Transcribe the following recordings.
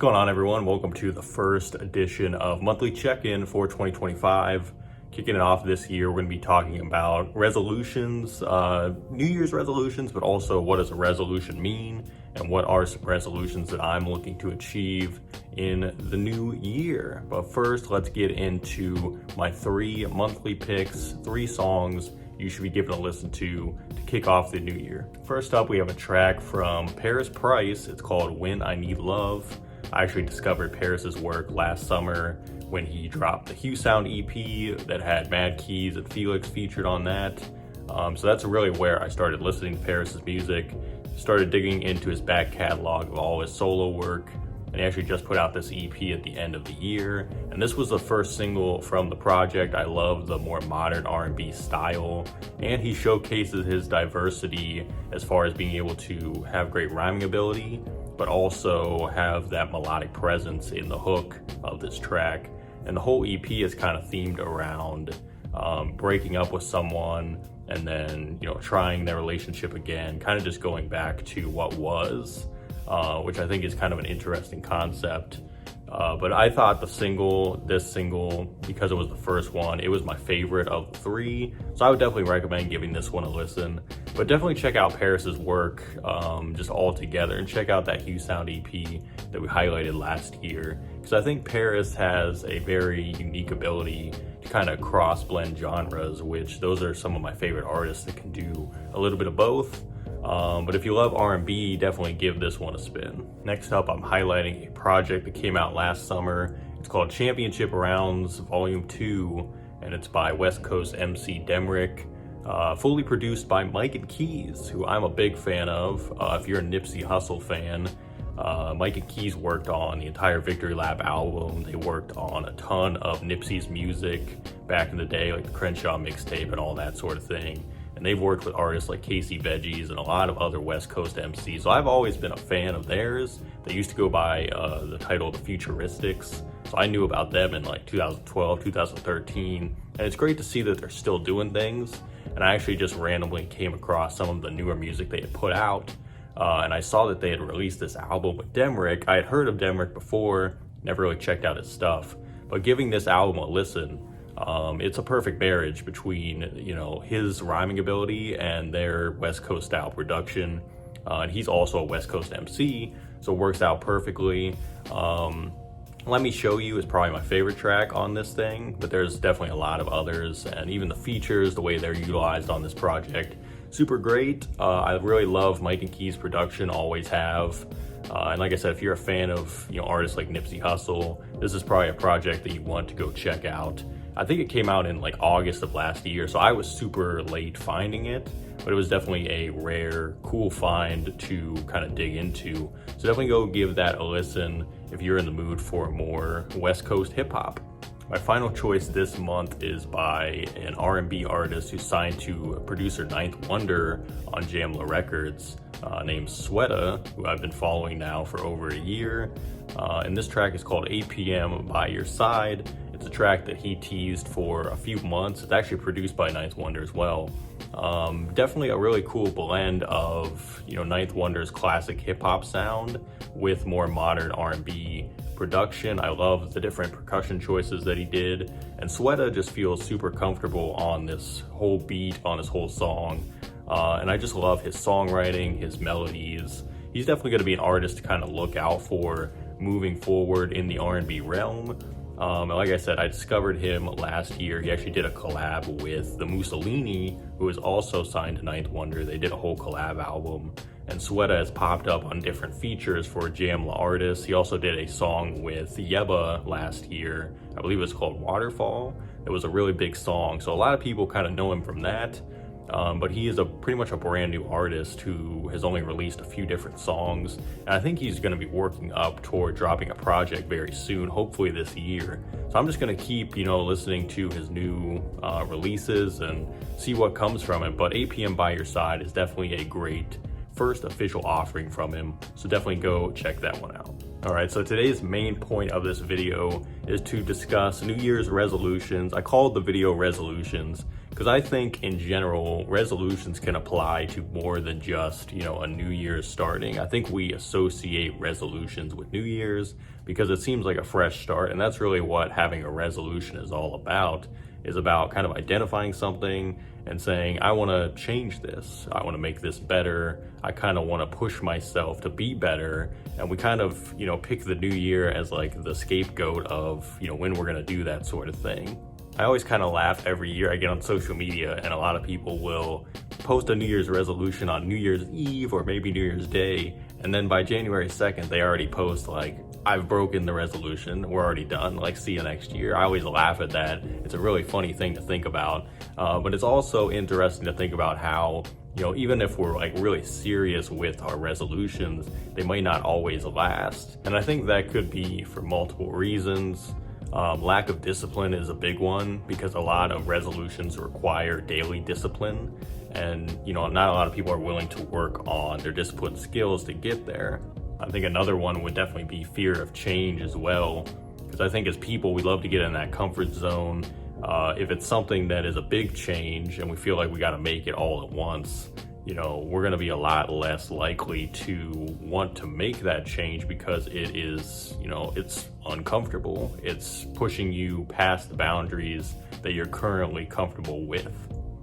going on, everyone? Welcome to the first edition of Monthly Check-In for 2025. Kicking it off this year, we're going to be talking about resolutions, New Year's resolutions, but also what does a resolution mean and what are some resolutions that I'm looking to achieve in the new year. But first, let's get into my 3 monthly picks, 3 songs you should be giving a listen to kick off the new year. First up, we have a track from Paris Price. It's called When I Need Love. I actually discovered Paris's work last summer when he dropped the Hue Sound EP that had Mad Keys and Felix featured on that. So that's really where I started listening to Paris's music, started digging into his back catalog of all his solo work, and he actually just put out this EP at the end of the year. And this was the first single from the project. I love the more modern R&B style, and he showcases his diversity as far as being able to have great rhyming ability, but also have that melodic presence in the hook of this track. And the whole EP is kind of themed around breaking up with someone and then, trying their relationship again, kind of just going back to what was, which I think is kind of an interesting concept. But I thought this single, because it was the first one, it was my favorite of the 3. So I would definitely recommend giving this one a listen. But definitely check out Paris's work just all together, and check out that Hue Sound EP that we highlighted last year. Because I think Paris has a very unique ability to kind of cross blend genres, which those are some of my favorite artists that can do a little bit of both. But if you love R&B, definitely give this one a spin. Next up, I'm highlighting a project that came out last summer. It's called Championship Rounds Volume 2, and it's by West Coast MC Demrick, fully produced by Mike and Keys, who I'm a big fan of. If you're a Nipsey Hussle fan, Mike and Keys worked on the entire Victory Lap album. They worked on a ton of Nipsey's music back in the day, like the Crenshaw mixtape and all that sort of thing. And they've worked with artists like Casey Veggies and a lot of other West Coast MCs. So I've always been a fan of theirs. They used to go by the title The Futuristics. So I knew about them in like 2012, 2013. And it's great to see that they're still doing things. And I actually just randomly came across some of the newer music they had put out. And I saw that they had released this album with Demrick. I had heard of Demrick before, never really checked out his stuff. But giving this album a listen, it's a perfect marriage between, his rhyming ability and their West Coast style production. And he's also a West Coast MC, so it works out perfectly. Let Me Show You is probably my favorite track on this thing, but there's definitely a lot of others, and even the features, the way they're utilized on this project, super great. I really love Mike and Keys' production, always have. And like I said, if you're a fan of artists like Nipsey Hussle, this is probably a project that you want to go check out. I think it came out in like August of last year, so I was super late finding it, but it was definitely a rare, cool find to kind of dig into. So definitely go give that a listen if you're in the mood for more West Coast hip hop. My final choice this month is by an R&B artist who's signed to producer Ninth Wonder on Jamla Records, named Sweta, who I've been following now for over a year. And this track is called 8 p.m. By Your Side. It's a track that he teased for a few months. It's actually produced by Ninth Wonder as well. Definitely a really cool blend of, Ninth Wonder's classic hip hop sound with more modern R&B production. I love the different percussion choices that he did, and Sweta just feels super comfortable on this whole beat, on this whole song. And I just love his songwriting, his melodies. He's definitely going to be an artist to kind of look out for moving forward in the R&B realm. And like I said, I discovered him last year. He actually did a collab with the Mussolini, who is also signed to Ninth Wonder. They did a whole collab album, and Sweta has popped up on different features for Jamla artists. He also did a song with Yeba last year. I believe it was called Waterfall. It was a really big song, so a lot of people kind of know him from that. But he is pretty much a brand new artist who has only released a few different songs. And I think he's going to be working up toward dropping a project very soon, hopefully this year. So I'm just going to keep, listening to his new releases and see what comes from it. But 8 p.m. By Your Side is definitely a great first official offering from him. So definitely go check that one out. All right, so today's main point of this video is to discuss New Year's resolutions. I called the video resolutions because because I think in general, resolutions can apply to more than just, a New Year's starting. I think we associate resolutions with New Year's because it seems like a fresh start, and that's really what having a resolution is all about, is about kind of identifying something and saying, I want to change this. I want to make this better. I kind of want to push myself to be better. And we kind of, pick the new year as like the scapegoat of, when we're going to do that sort of thing. I always kind of laugh every year I get on social media, and a lot of people will post a New Year's resolution on New Year's Eve or maybe New Year's Day. And then by January 2nd, they already post like, I've broken the resolution, we're already done, like see you next year. I always laugh at that. It's a really funny thing to think about. But it's also interesting to think about how, even if we're like really serious with our resolutions, they might not always last. And I think that could be for multiple reasons. Lack of discipline is a big one because a lot of resolutions require daily discipline. And, not a lot of people are willing to work on their discipline skills to get there. I think another one would definitely be fear of change as well. Because I think as people, we love to get in that comfort zone. If it's something that is a big change and we feel like we got to make it all at once, we're going to be a lot less likely to want to make that change because it is, it's uncomfortable. It's pushing you past the boundaries that you're currently comfortable with.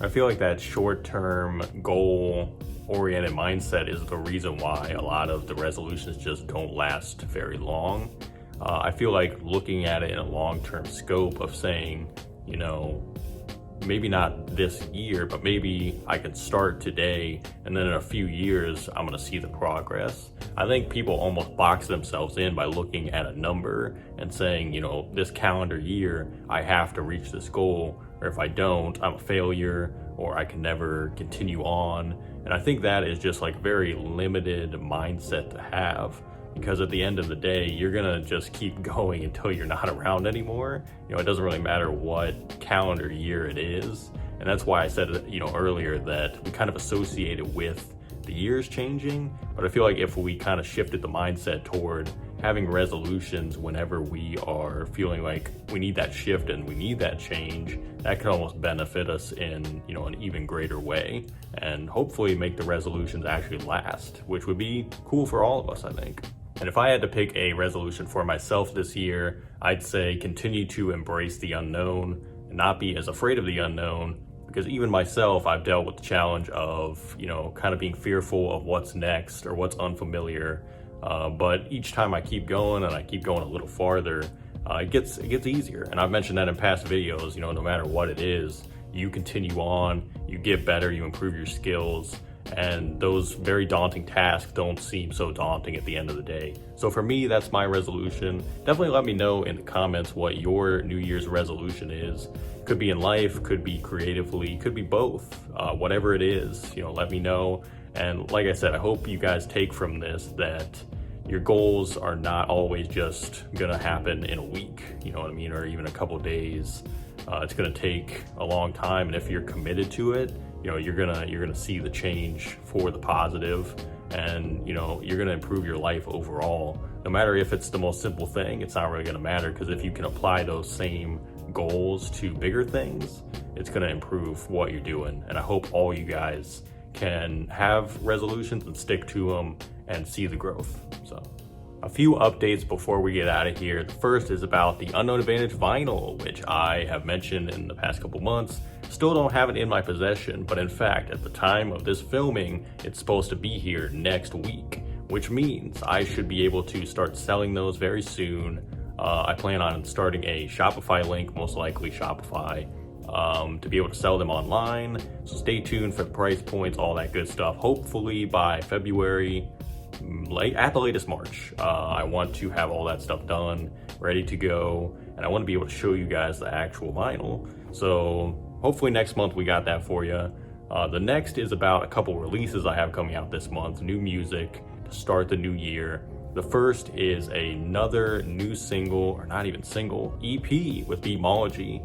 I feel like that short-term goal-oriented mindset is the reason why a lot of the resolutions just don't last very long. I feel like looking at it in a long-term scope of saying, maybe not this year, but maybe I can start today, and then in a few years, I'm gonna see the progress. I think people almost box themselves in by looking at a number and saying, this calendar year, I have to reach this goal, or if I don't, I'm a failure, or I can never continue on. And I think that is just like very limited mindset to have. Because at the end of the day, you're gonna just keep going until you're not around anymore. It doesn't really matter what calendar year it is. And that's why I said, earlier that we kind of associate it with the years changing. But I feel like if we kind of shifted the mindset toward having resolutions whenever we are feeling like we need that shift and we need that change, that could almost benefit us in, an even greater way, and hopefully make the resolutions actually last, which would be cool for all of us, I think. And if I had to pick a resolution for myself this year, I'd say continue to embrace the unknown and not be as afraid of the unknown, because even myself, I've dealt with the challenge of, kind of being fearful of what's next or what's unfamiliar. But each time I keep going and I keep going a little farther, it gets easier. And I've mentioned that in past videos, no matter what it is, you continue on, you get better, you improve your skills. And those very daunting tasks don't seem so daunting at the end of the day. So for me, that's my resolution. Definitely let me know in the comments what your New Year's resolution is. Could be in life, could be creatively, could be both. Whatever it is, let me know. And like I said, I hope you guys take from this that your goals are not always just gonna happen in a week, or even a couple days. It's gonna take a long time, and if you're committed to it, you're gonna see the change for the positive, and you're gonna improve your life overall. No matter if it's the most simple thing, it's not really gonna matter, because if you can apply those same goals to bigger things, it's gonna improve what you're doing. And I hope all you guys can have resolutions and stick to them and see the growth. So a few updates before we get out of here. The first is about the Unknown Advantage vinyl, which I have mentioned in the past couple months. Still don't have it in my possession, but in fact, at the time of this filming, it's supposed to be here next week, which means I should be able to start selling those very soon. I plan on starting a Shopify link, most likely Shopify, to be able to sell them online. So stay tuned for the price points, all that good stuff. Hopefully by February, at the latest March. I want to have all that stuff done, ready to go, and I want to be able to show you guys the actual vinyl. So hopefully next month we got that for you. The next is about a couple releases I have coming out this month, new music to start the new year. The first is another new single, or not even single, EP with Beatmology.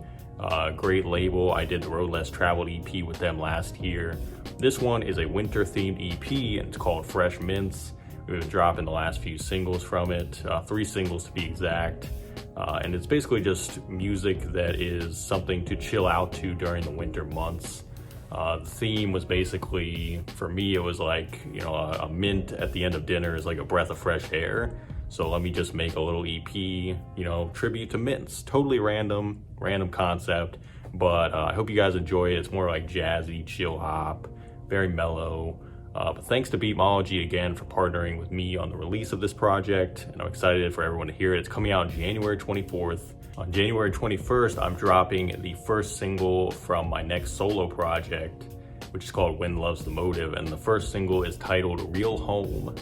Great label. I did the Road Less Traveled EP with them last year. This one is a winter themed EP, and it's called Fresh Mints. We've been dropping the last few singles from it, 3 singles to be exact. And it's basically just music that is something to chill out to during the winter months. The theme was basically, for me, it was like, a mint at the end of dinner is like a breath of fresh air. So let me just make a little EP, tribute to mints. Totally random concept, but I hope you guys enjoy it. It's more like jazzy, chill hop, very mellow. But thanks to Beatmology again for partnering with me on the release of this project, and I'm excited for everyone to hear it. It's coming out January 24th. On January 21st, I'm dropping the first single from my next solo project, which is called Wind Loves the Motive, and the first single is titled Real Home.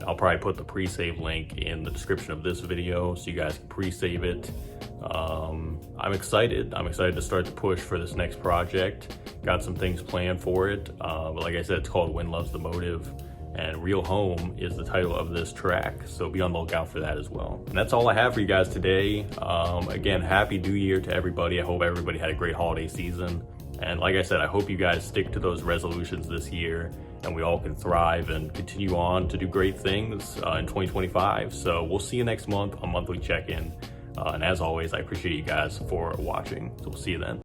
I'll probably put the pre-save link in the description of this video so you guys can pre-save it. I'm excited to start the push for this next project. Got some things planned for it, but like I said, it's called Wind Loves the Motive, and Real Home is the title of this track, so be on the lookout for that as well. And that's all I have for you guys today. Again, Happy New Year to everybody. I hope everybody had a great holiday season, and like I said, I hope you guys stick to those resolutions this year, and we all can thrive and continue on to do great things in 2025. So we'll see you next month on Monthly Check-In. And as always, I appreciate you guys for watching. So we'll see you then.